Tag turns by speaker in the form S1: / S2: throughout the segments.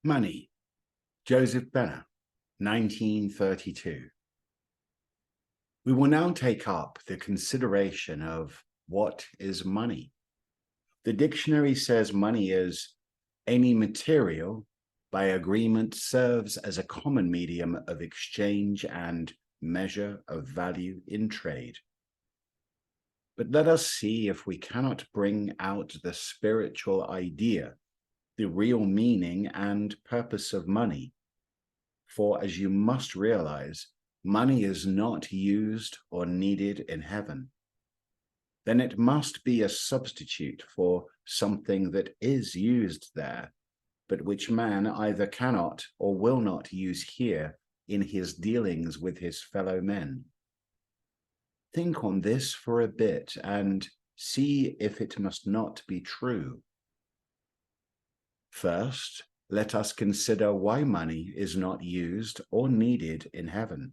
S1: Money, Joseph Benner, 1932. We will now take up the consideration of what is money. The dictionary says money is any material by agreement serves as a common medium of exchange and measure of value in trade. But let us see if we cannot bring out the spiritual idea, the real meaning and purpose of money. For as you must realize, money is not used or needed in heaven. Then it must be a substitute for something that is used there, but which man either cannot or will not use here in his dealings with his fellow men. Think on this for a bit and see if it must not be true. First, let us consider why money is not used or needed in heaven.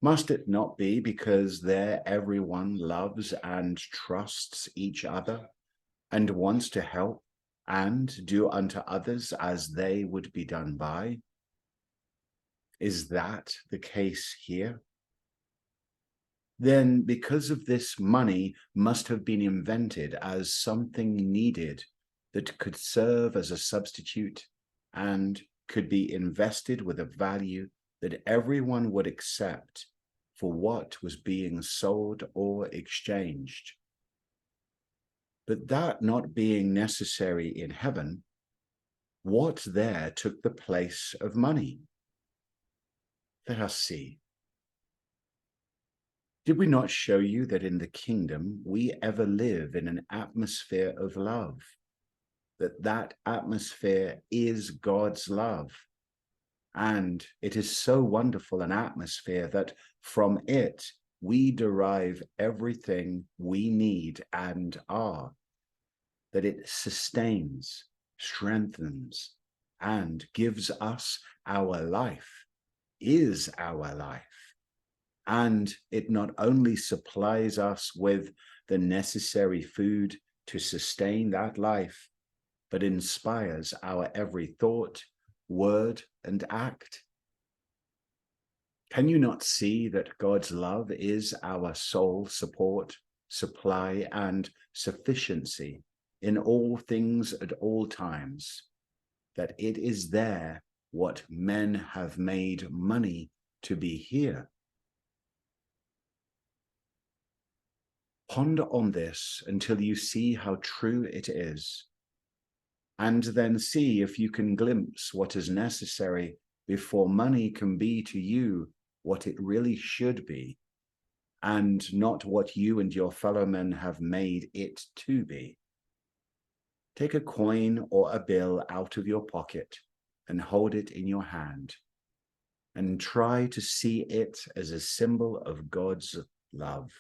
S1: Must it not be because there everyone loves and trusts each other and wants to help and do unto others as they would be done by? Is that the case here? Then, because of this, money must have been invented as something needed that could serve as a substitute and could be invested with a value that everyone would accept for what was being sold or exchanged. But that not being necessary in heaven, what there took the place of money? Let us see. Did we not show you that in the kingdom we ever live in an atmosphere of love? That atmosphere is God's love. And it is so wonderful an atmosphere that from it we derive everything we need and are. That it sustains, strengthens, and gives us our life, is our life. And it not only supplies us with the necessary food to sustain that life, but inspires our every thought, word, and act. Can you not see that God's love is our sole support, supply, and sufficiency in all things at all times? That it is there what men have made money to be here? Ponder on this until you see how true it is, and then see if you can glimpse what is necessary before money can be to you what it really should be, and not what you and your fellow men have made it to be. Take a coin or a bill out of your pocket and hold it in your hand, and try to see it as a symbol of God's love.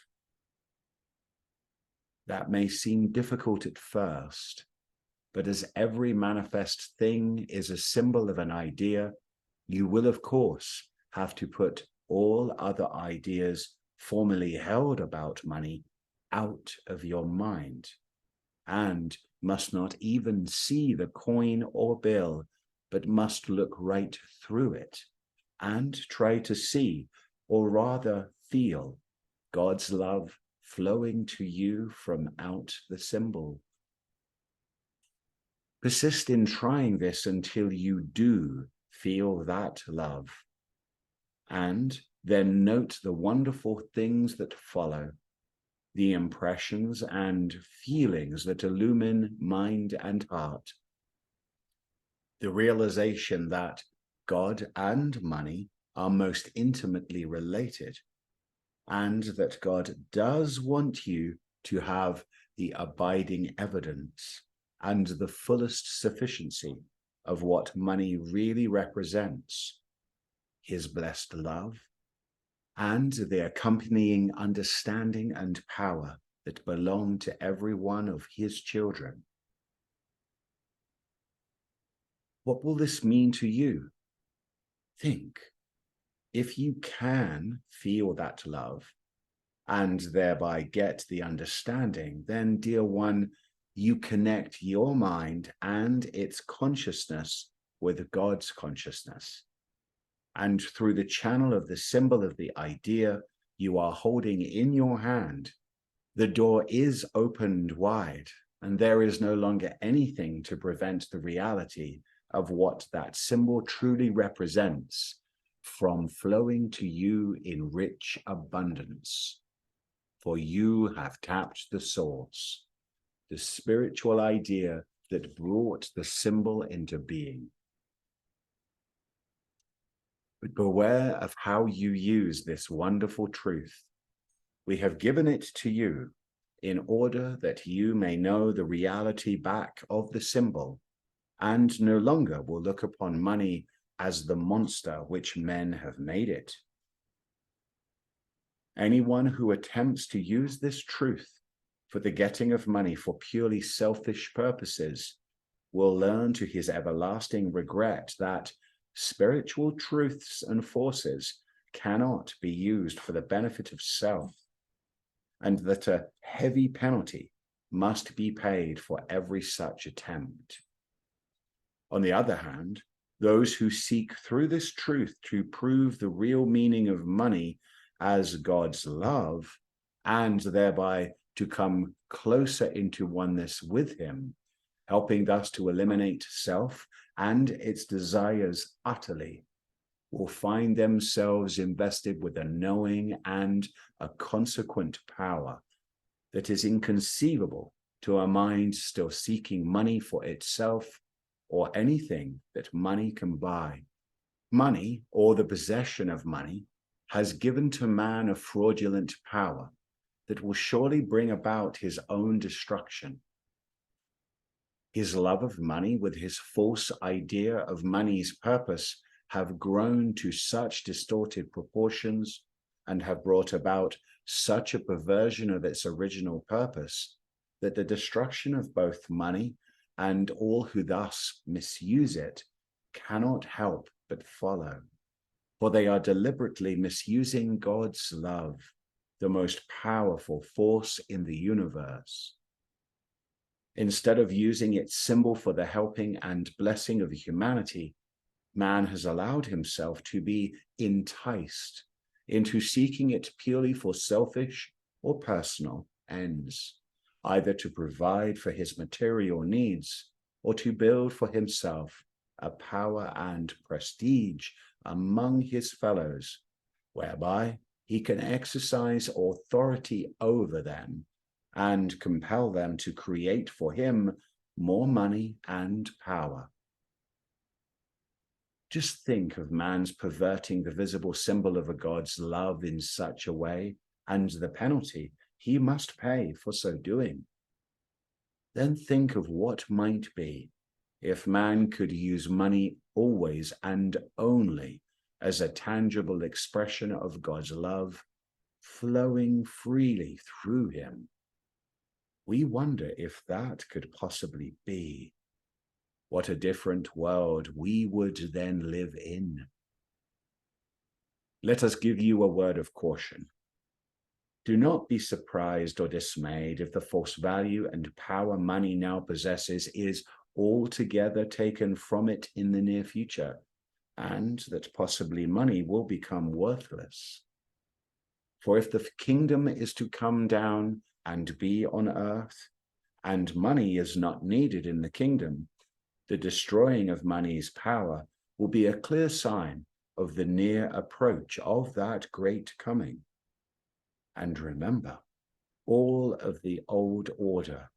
S1: That may seem difficult at first, but as every manifest thing is a symbol of an idea, you will, of course, have to put all other ideas formerly held about money out of your mind, and must not even see the coin or bill, but must look right through it and try to see, or rather feel, God's love flowing to you from out the symbol. Persist in trying this until you do feel that love, and then note the wonderful things that follow, the impressions and feelings that illumine mind and heart. The realization that God and money are most intimately related, and that God does want you to have the abiding evidence and the fullest sufficiency of what money really represents, his blessed love, and the accompanying understanding and power that belong to every one of his children. What will this mean to you? Think. If you can feel that love and thereby get the understanding, then, dear one, you connect your mind and its consciousness with God's consciousness. And through the channel of the symbol of the idea you are holding in your hand, the door is opened wide, and there is no longer anything to prevent the reality of what that symbol truly represents from flowing to you in rich abundance. For you have tapped the source, the spiritual idea that brought the symbol into being. But beware of how you use this wonderful truth. We have given it to you in order that you may know the reality back of the symbol and no longer will look upon money as the monster which men have made it. Anyone who attempts to use this truth for the getting of money for purely selfish purposes will learn to his everlasting regret that spiritual truths and forces cannot be used for the benefit of self, and that a heavy penalty must be paid for every such attempt. On the other hand, those who seek through this truth to prove the real meaning of money as God's love, and thereby to come closer into oneness with him, helping thus to eliminate self and its desires utterly, will find themselves invested with a knowing and a consequent power that is inconceivable to a mind still seeking money for itself or anything that money can buy. Money, or the possession of money, has given to man a fraudulent power that will surely bring about his own destruction. His love of money, with his false idea of money's purpose, have grown to such distorted proportions and have brought about such a perversion of its original purpose that the destruction of both money and all who thus misuse it cannot help but follow. For they are deliberately misusing God's love, the most powerful force in the universe. Instead of using its symbol for the helping and blessing of humanity, man has allowed himself to be enticed into seeking it purely for selfish or personal ends, either to provide for his material needs or to build for himself a power and prestige among his fellows, whereby he can exercise authority over them and compel them to create for him more money and power. Just think of man's perverting the visible symbol of a God's love in such a way, and the penalty he must pay for so doing. Then think of what might be if man could use money always and only as a tangible expression of God's love flowing freely through him. We wonder if that could possibly be. What a different world we would then live in. Let us give you a word of caution. Do not be surprised or dismayed if the false value and power money now possesses is altogether taken from it in the near future, and that possibly money will become worthless. For if the kingdom is to come down and be on earth, and money is not needed in the kingdom, the destroying of money's power will be a clear sign of the near approach of that great coming. And remember, all of the old order,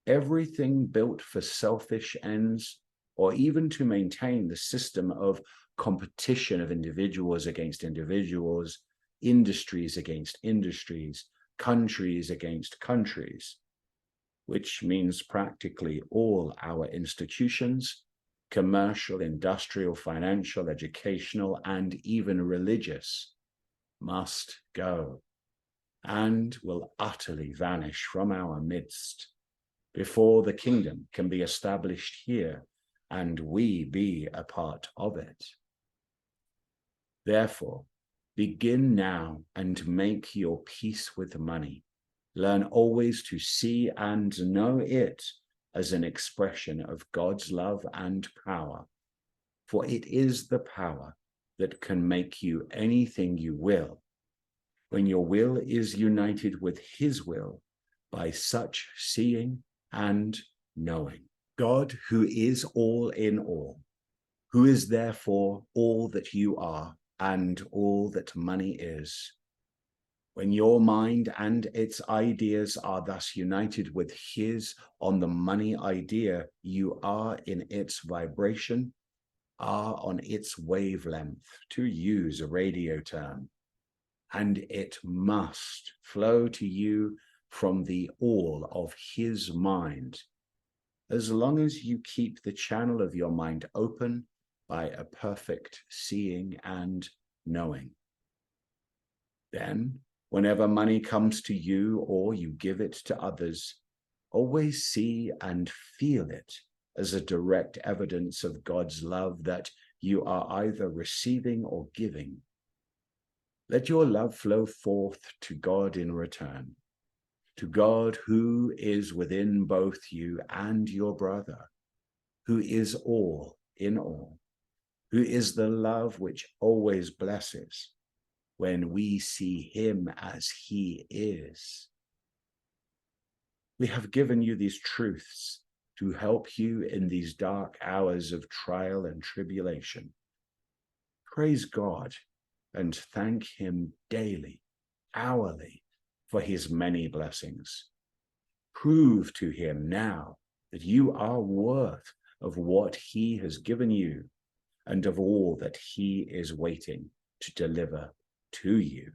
S1: everything built for selfish ends, or even to maintain the system of competition of individuals against individuals, industries against industries, countries against countries, which means practically all our institutions, commercial, industrial, financial, educational, and even religious, must go and will utterly vanish from our midst before the kingdom can be established here and we be a part of it. Therefore, begin now and make your peace with money. Learn always to see and know it as an expression of God's love and power, For it is the power that can make you anything you will, when your will is united with his will by such seeing and knowing. God, who is all in all, who is therefore all that you are and all that money is. When your mind and its ideas are thus united with his on the money idea, you are in its vibration, are on its wavelength, to use a radio term, and it must flow to you from the all of his mind, as long as you keep the channel of your mind open by a perfect seeing and knowing. Then, whenever money comes to you or you give it to others, always see and feel it as a direct evidence of God's love that you are either receiving or giving. Let your love flow forth to God in return, to God who is within both you and your brother, who is all in all, who is the love which always blesses when we see him as he is. We have given you these truths to help you in these dark hours of trial and tribulation. Praise God and thank him daily, hourly, for his many blessings. Prove to him now that you are worth of what he has given you and of all that he is waiting to deliver to you.